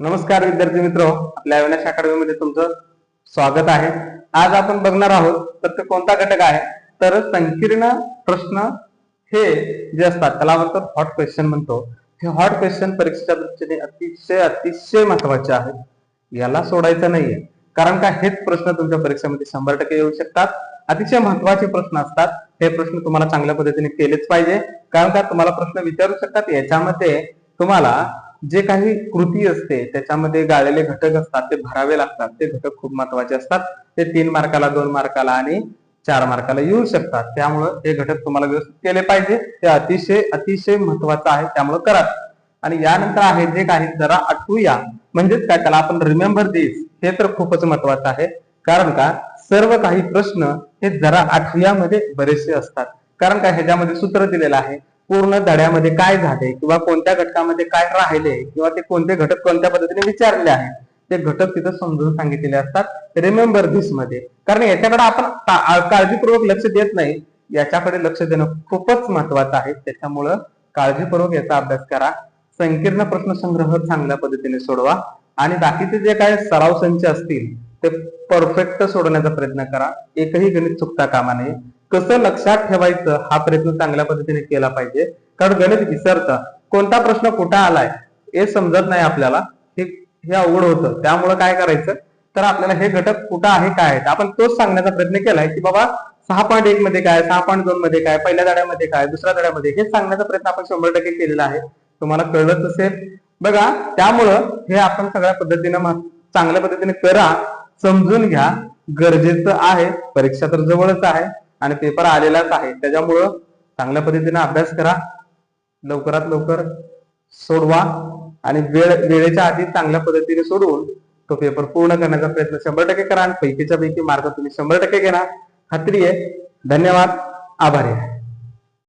नमस्कार विद्यार्थी मित्र, आपल्या अविनाश अकॅडमी मध्ये तुमचं स्वागत आहे। आज आपण बघणार आहोत तर ते कोणता घटक आहे तर संकीर्ण प्रश्न हे जे असतात त्याला म्हणतो हॉट क्वेश्चन म्हणतो। हे हॉट क्वेश्चन परीक्षेच्या दृष्टीने अतिशय अतिशय महत्त्वाचे आहेत। याला सोडायचं नाहीये, कारण का हेच प्रश्न तुमच्या परीक्षेमध्ये 100% येऊ शकतात। अतिशय महत्त्वाचे प्रश्न असतात। हे प्रश्न तुम्हाला चांगल्या पद्धतीने केलेच पाहिजे, कारण का तुम्हाला प्रश्न विचारू शकतात। याच्यामध्ये तुम्हाला जे काही कृती असते त्याच्यामध्ये गाळलेले घटक असतात ते भरावे लागतात। ते घटक खूप महत्त्वाचे असतात। ते 3 मार्काला, 2 मार्काला आणि 4 मार्काला येऊ शकतात। त्यामुळे हे घटक तुम्हाला व्यवस्थित केले पाहिजे। ते अतिशय अतिशय महत्त्वाचं आहे, त्यामुळे करा। आणि यानंतर आहे जे काही जरा आठवूया, म्हणजेच काय त्याला आपण रिमेंबर दिस, हे तर खूपच महत्त्वाचं आहे। कारण का सर्व काही प्रश्न हे जरा आठवूयामध्ये बरेचसे असतात। कारण का ह्याच्यामध्ये सूत्र दिलेलं आहे, पूर्ण धड्यामध्ये काय झाले किंवा कोणत्या घटकामध्ये काय राहिले किंवा ते कोणते घटक कोणत्या पद्धतीने विचारले आहेत ते घटक तिथं समजून सांगितलेले असतात रिमेंबर दिस मध्ये। कारण याच्याकडे आपण काळजीपूर्वक लक्ष देत नाही, याच्याकडे लक्ष देणं खूपच महत्वाचं आहे। त्याच्यामुळं काळजीपूर्वक याचा अभ्यास करा। संकीर्ण प्रश्न संग्रह चांगल्या पद्धतीने सोडवा आणि बाकीचे जे काही सराव संच असतील ते परफेक्ट सोडवण्याचा प्रयत्न करा। एकही गणित चुकता कामा नये। कसं लक्षात ठेवायचं हा प्रयत्न चांगल्या पद्धतीने केला पाहिजे, कारण गणित विसरतं, कोणता प्रश्न कुठं आलाय हे समजत नाही आपल्याला, हे अवघड होतं। त्यामुळे काय करायचं तर आपल्याला हे घटक कुठं आहे काय आहे आपण तोच सांगण्याचा प्रयत्न केलाय की बाबा 6.1 मध्ये काय, 6.2 मध्ये काय, पहिल्या धड्यामध्ये काय, दुसऱ्या धड्यामध्ये, हे सांगण्याचा प्रयत्न आपण 100% केलेला आहे। तुम्हाला कळलंच असेल बघा। त्यामुळं हे आपण सगळ्या पद्धतीने चांगल्या पद्धतीने करा, समजून घ्या, गरजेचं आहे। परीक्षा तर जवळच आहे आणि पेपर आलेलाच आहे, त्याच्यामुळं चांगल्या पद्धतीने अभ्यास करा, लवकरात लवकर सोडवा आणि वेळेच्या आधी चांगल्या पद्धतीने सोडवून तो पेपर पूर्ण करण्याचा प्रयत्न 100% करा आणि पैकीच्या पैकी मार्क तुम्ही 100% घेणार, खात्री आहे। धन्यवाद, आभारी आहे।